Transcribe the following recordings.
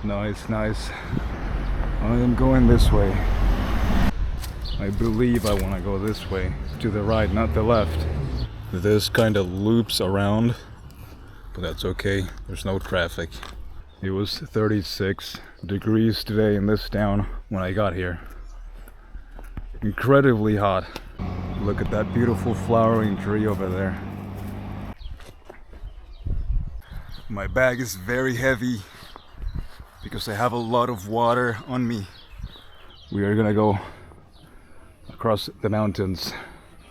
Nice, nice. I am going this way. I believe I want to go this way. To the right, not the left. This kind of loops around, but that's okay. There's no traffic. It was 36 degrees today in this town when I got here. Incredibly hot. Look at that beautiful flowering tree over there. My bag is very heavy because I have a lot of water on me. We are gonna go across the mountains.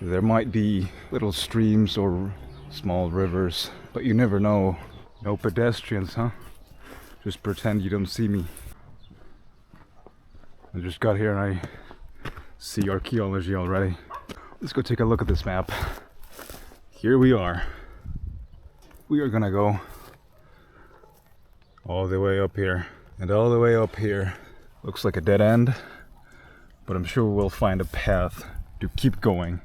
There might be little streams or small rivers, but you never know. No pedestrians, huh? Just pretend you don't see me. I just got here and I see archaeology already. Let's go take a look at this map. Here we are. We are gonna go all the way up here. And all the way up here looks like a dead end, but I'm sure we'll find a path to keep going.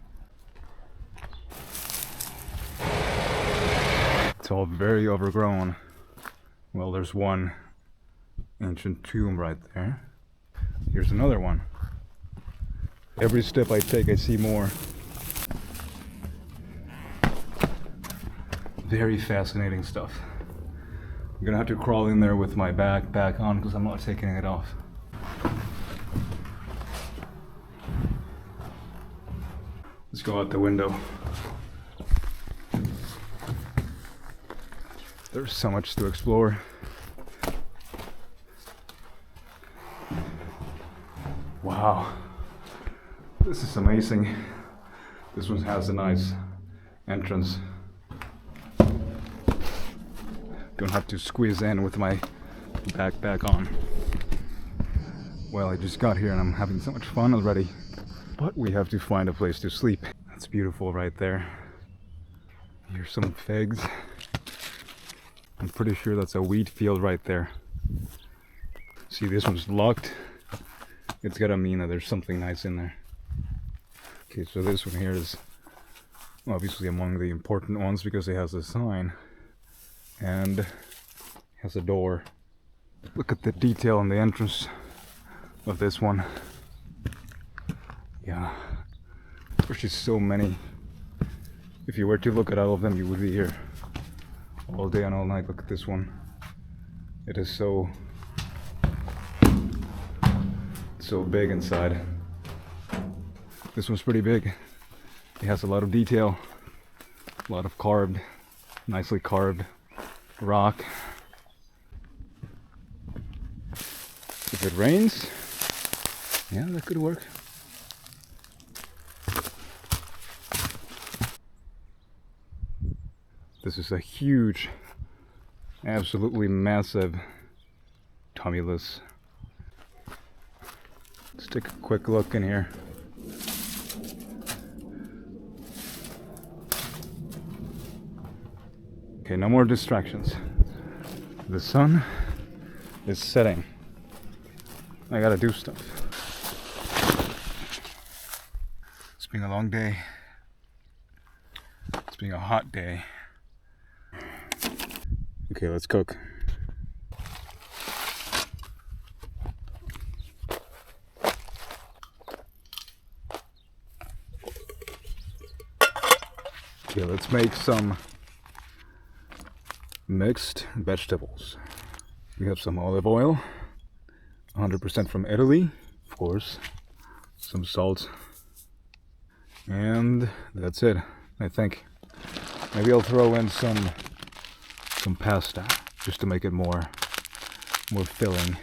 It's all very overgrown. Well, there's one ancient tomb right there. Here's another one. Every step I take, I see more. Very fascinating stuff. I'm gonna have to crawl in there with my backpack on because I'm not taking it off. Let's go out the window. There's so much to explore. Wow, this is amazing. This one has a nice entrance. Don't have to squeeze in with my backpack on. Well, I just got here and I'm having so much fun already. But we have to find a place to sleep. That's beautiful right there. Here's some figs. I'm pretty sure that's a wheat field right there. See, this one's locked. It's gotta mean that there's something nice in there. Okay, so this one here is obviously among the important ones because it has a sign and has a door. Look at the detail in the entrance of this one. Yeah, there's just so many. If you were to look at all of them, you would be here all day and all night. Look at this one. It is so big inside. This one's pretty big. It has a lot of detail, a lot of nicely carved rock. If it rains, yeah, that could work. This is a huge, absolutely massive tumulus. Let's take a quick look in here. Okay, no more distractions. The sun is setting. I gotta do stuff. It's been a long day. It's been a hot day. Okay, let's cook. Okay, let's make some mixed vegetables. We have some olive oil, 100% from Italy, of course, some salt, and that's it, I think. Maybe I'll throw in some pasta just to make it more filling.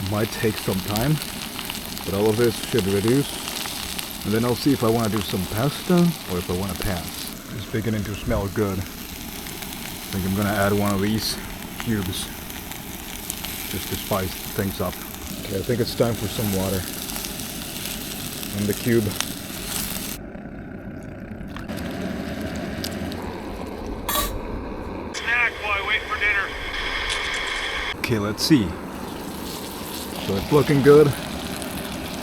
Might take some time, but all of this should reduce, and then I'll see if I want to do some pasta or if I want to pass. It's beginning to smell good. I think I'm gonna add one of these cubes just to spice things up. Okay, I think it's time for some water in the cube. Snack while I wait for dinner. Okay, let's see. So it's looking good.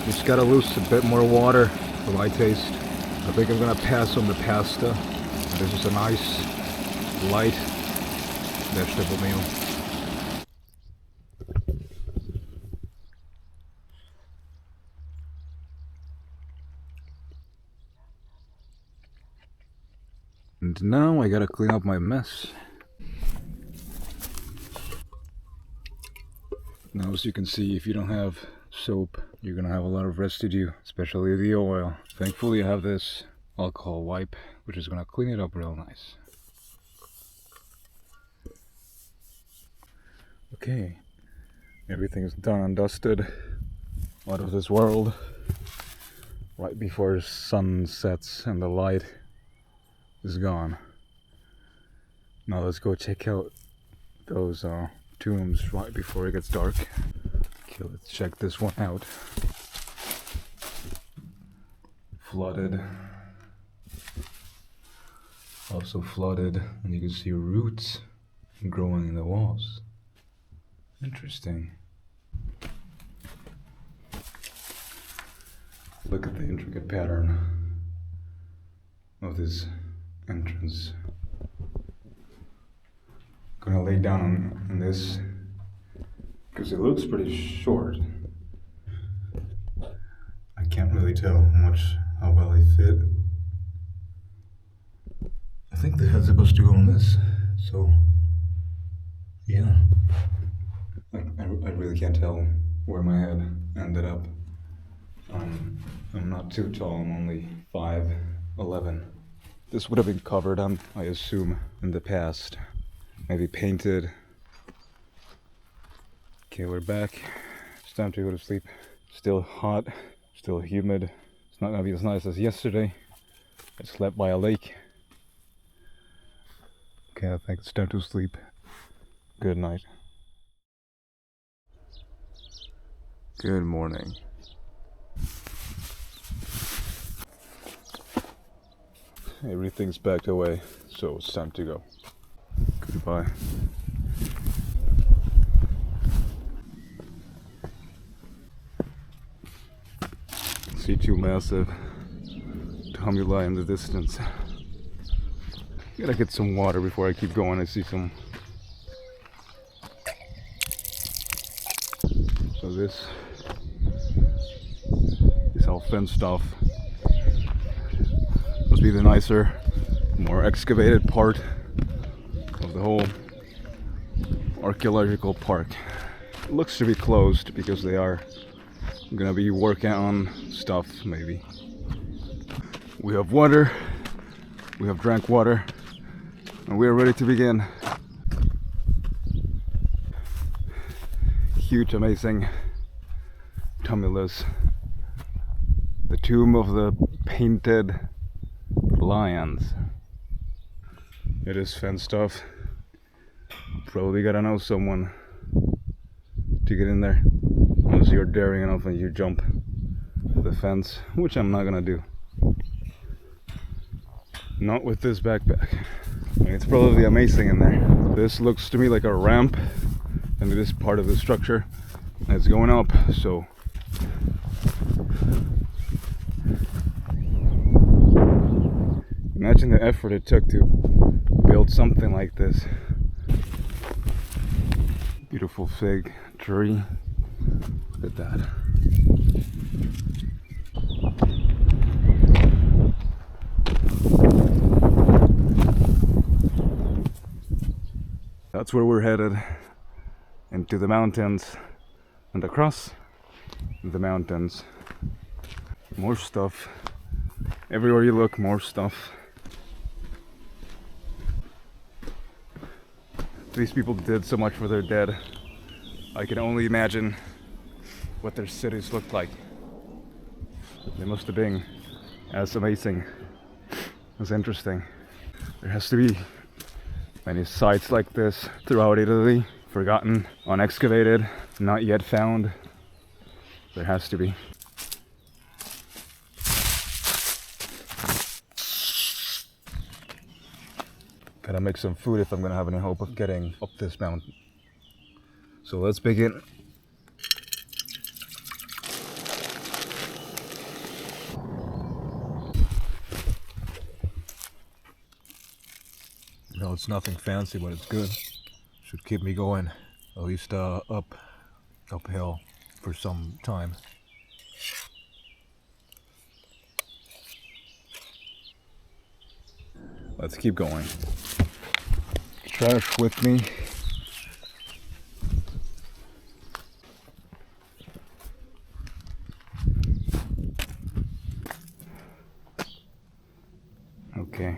Just gotta lose a bit more water for my taste. I think I'm gonna pass on the pasta. This is a nice, light vegetable meal. And now I gotta clean up my mess. Now, as you can see, if you don't have soap, you're gonna have a lot of residue, especially the oil. Thankfully I have this alcohol wipe, which is gonna clean it up real nice. Okay, everything is done and dusted, out of this world. Right before the sun sets and the light is gone. Now let's go check out those tombs right before it gets dark. Okay, let's check this one out. Flooded. Also flooded, and you can see roots growing in the walls. Interesting. Look at the intricate pattern of this entrance. Gonna lay down on this because it looks pretty short. I can't really tell how well I fit. I think the head's supposed to go on this, so yeah. I really can't tell where my head ended up. I'm not too tall, I'm only 5'11". This would have been covered, I assume, in the past. Maybe painted. Okay, we're back. It's time to go to sleep. Still hot, still humid. It's not gonna be as nice as yesterday. I slept by a lake. Okay, I think it's time to sleep. Good night. Good morning. Everything's packed away, so it's time to go. Goodbye. See two massive tumuli in the distance. Gotta get some water before I keep going. I see some. So this is all fenced off. Must be the nicer, more excavated part of the whole archeological park. It looks to be closed because they are gonna be working on stuff, maybe. We have water, we have drank water, and we are ready to begin. Huge, amazing tumulus. The tomb of the painted lions. It is fenced off. Probably gotta know someone to get in there. Unless you're daring enough and you jump the fence, which I'm not gonna do. Not with this backpack. I mean, it's probably amazing in there. This looks to me like a ramp, and it is part of the structure. And it's going up, so imagine the effort it took to build something like this. Beautiful fig tree. Look at that. That's where we're headed. Into the mountains and across the mountains. More stuff. Everywhere you look, more stuff. These people did so much for their dead. I can only imagine what their cities looked like. They must have been as amazing, as interesting. There has to be many sites like this throughout Italy, forgotten, unexcavated, not yet found. There has to be. Gotta make some food if I'm gonna have any hope of getting up this mountain. So let's begin. know, it's nothing fancy, but it's good. Should keep me going, at least uphill for some time. Let's keep going. Trash with me. Okay.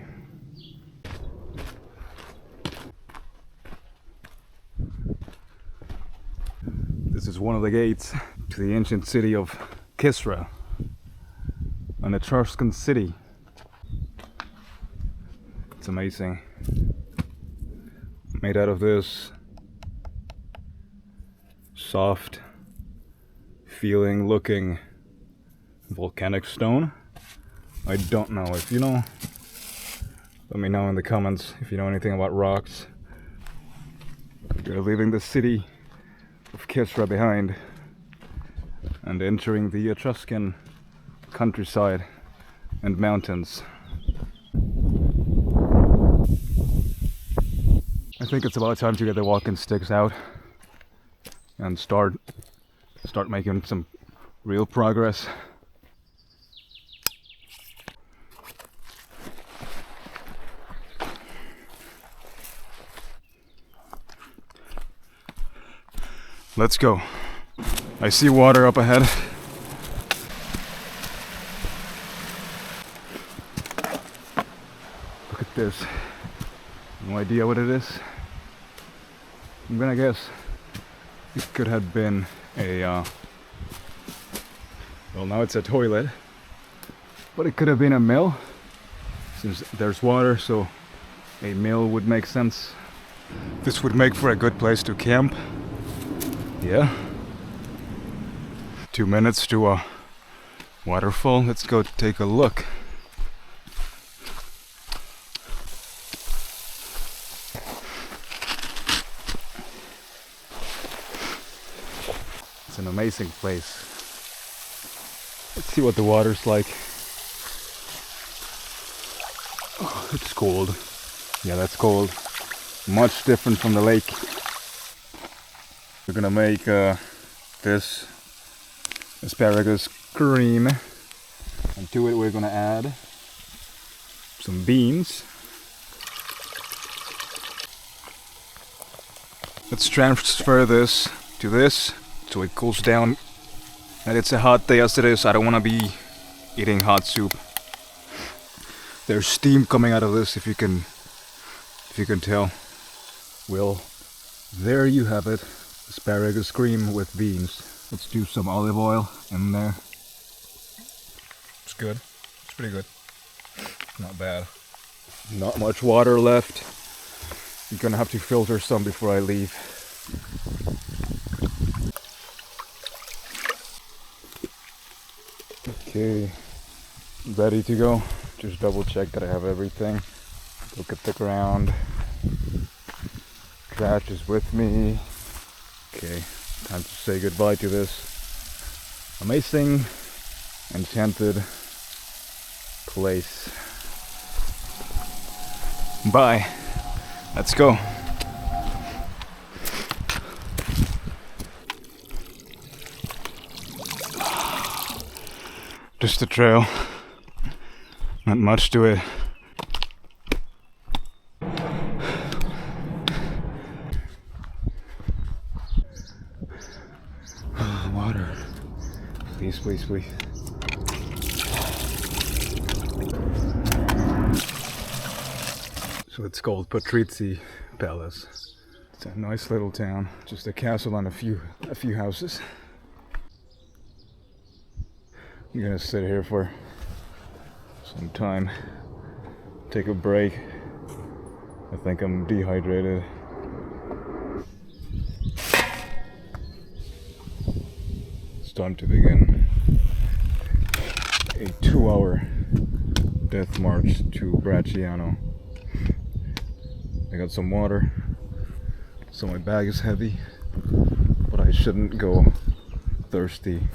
This is one of the gates to the ancient city of Kisra, an Etruscan city. It's amazing. Made out of this soft feeling looking volcanic stone. I don't know. If you know, let me know in the comments if you know anything about rocks. We're leaving the city of Kisra behind and entering the Etruscan countryside and mountains. I think it's about time to get the walking sticks out and start making some real progress. Let's go. I see water up ahead. Look at this. No idea what it is. I'm gonna guess it could have been a, well, now it's a toilet, but it could have been a mill, since there's water, so a mill would make sense. This would make for a good place to camp. Yeah. 2 minutes to a waterfall. Let's go take a look. It's an amazing place. Let's see what the water's like. Oh, it's cold. Yeah, that's cold. Much different from the lake. We're gonna make this asparagus cream, and to it we're gonna add some beans. Let's transfer this to this so it cools down. And it's a hot day as it is. I don't want to be eating hot soup. There's steam coming out of this, if you can tell. Well, there you have it. Asparagus cream with beans. Let's do some olive oil in there. It's good. It's pretty good. Not bad. Not much water left. I'm gonna have to filter some before I leave. Okay, ready to go. Just double check that I have everything. Look at the ground. Trash is with me. Okay, time to say goodbye to this amazing, enchanted place. Bye. Let's go. Just a trail. Not much to it. Water. Please, please, please. So it's called Patrizzi Palace. It's a nice little town. Just a castle and a few houses. I'm gonna sit here for some time, take a break. I think I'm dehydrated. It's time to begin a 2-hour death march to Bracciano. I got some water, so my bag is heavy, but I shouldn't go thirsty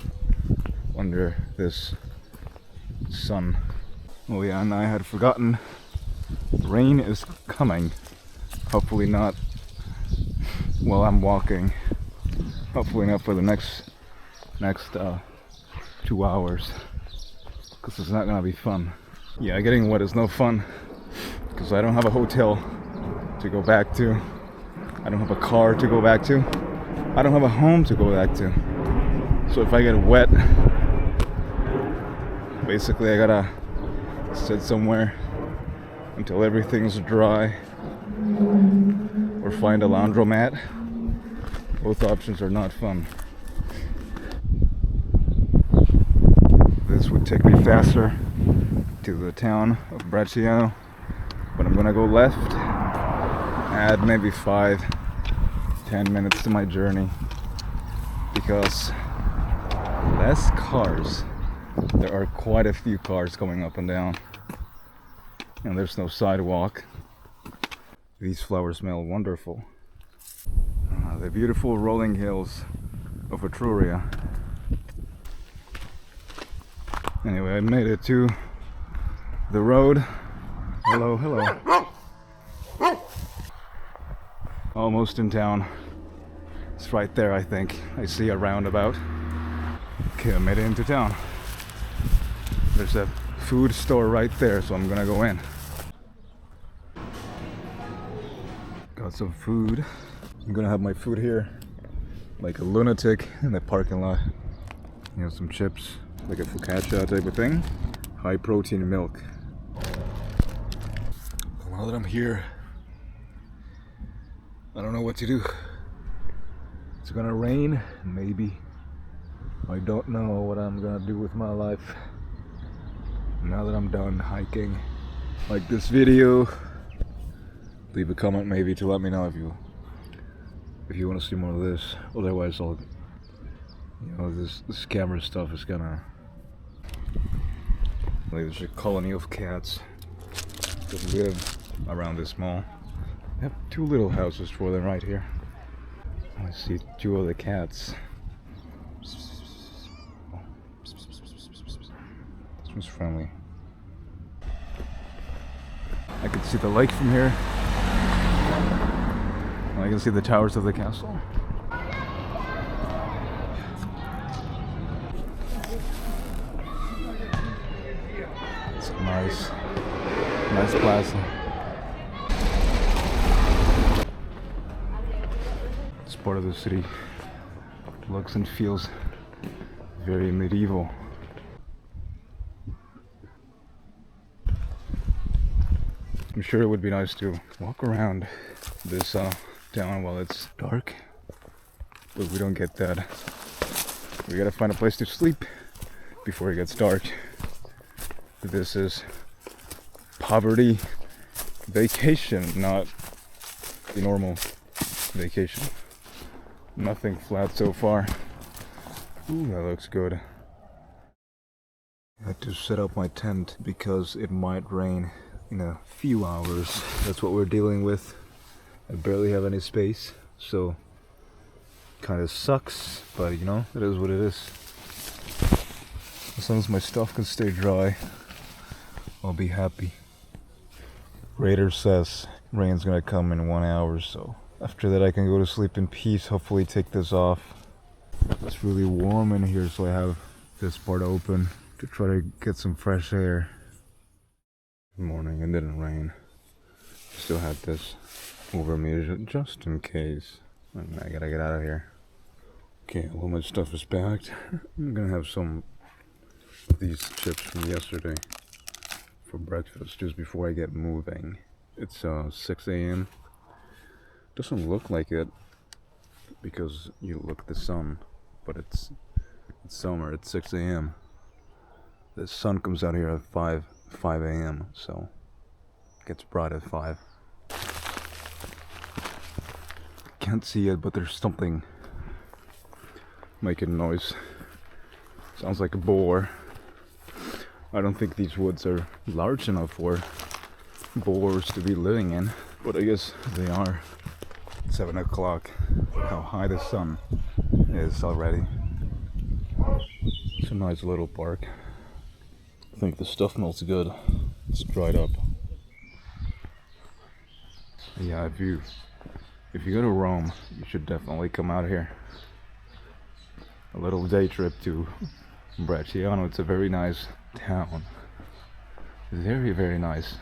under this sun. Oh yeah, and I had forgotten, rain is coming. Hopefully not while I'm walking. Hopefully not for the next 2 hours, because it's not gonna be fun. Yeah, getting wet is no fun because I don't have a hotel to go back to. I don't have a car to go back to. I don't have a home to go back to. So if I get wet, basically I gotta sit somewhere until everything's dry or find a laundromat. Both options are not fun. This would take me faster to the town of Bracciano, but I'm gonna go left, add maybe 5-10 minutes to my journey because less cars. There are quite a few cars going up and down, and there's no sidewalk. These flowers smell wonderful. The beautiful rolling hills of Etruria. Anyway, I made it to the road. Hello, hello. Almost in town. It's right there, I think. I see a roundabout. Okay, I made it into town. There's a food store right there, so I'm gonna go in. Got some food. I'm gonna have my food here like a lunatic in the parking lot. You know, some chips, like a focaccia type of thing. High protein milk. Now that I'm here, I don't know what to do. It's gonna rain, maybe. I don't know what I'm gonna do with my life now that I'm done hiking. Like this video, leave a comment maybe to let me know if you want to see more of this. Otherwise I'll, you know, this camera stuff is gonna, like, there's a colony of cats that live around this mall. I have 2 little houses for them right here. I see 2 of the cats. This one's friendly. I can see the lake from here. I can see the towers of the castle. It's a nice plaza. This part of the city looks and feels very medieval. I'm sure it would be nice to walk around this town while it's dark, but we don't get that. We gotta find a place to sleep before it gets dark. This is poverty vacation, not the normal vacation. Nothing flat so far. Ooh, that looks good. I had to set up my tent because it might rain in a few hours. That's what we're dealing with. I barely have any space, so kind of sucks, but you know, it is what it is. As long as my stuff can stay dry, I'll be happy. Radar says rain's gonna come in 1 hour, so after that I can go to sleep in peace, hopefully take this off. It's really warm in here, so I have this part open to try to get some fresh air. Good morning, it didn't rain. Still had this over me just in case. I gotta get out of here. Okay, all my stuff is packed. I'm gonna have some of these chips from yesterday for breakfast just before I get moving. It's 6 a.m. Doesn't look like it because you look at the sun, but it's summer. It's 6 a.m. The sun comes out here at 5 a.m. so it gets bright at 5. Can't see it, but there's something making noise. Sounds like a boar. I don't think these woods are large enough for boars to be living in, but I guess they are. 7 o'clock. How high the sun is already. It's a nice little park. I think the stuff smells good. It's dried up. Yeah, if you go to Rome, you should definitely come out here. A little day trip to Bracciano. It's a very nice town. Very, very nice.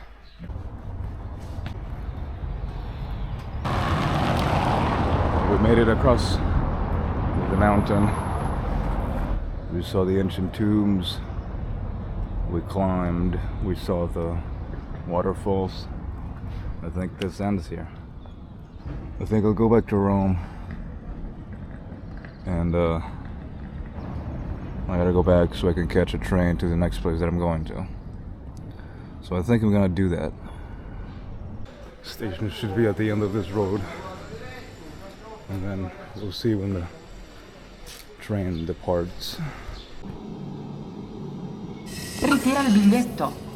We made it across the mountain. We saw the ancient tombs. We climbed. We saw the waterfalls. I think this ends here. I think I'll go back to Rome. And I gotta go back so I can catch a train to the next place that I'm going to. So I think I'm gonna do that. Station should be at the end of this road. And then we'll see when the train departs. Ritira il biglietto.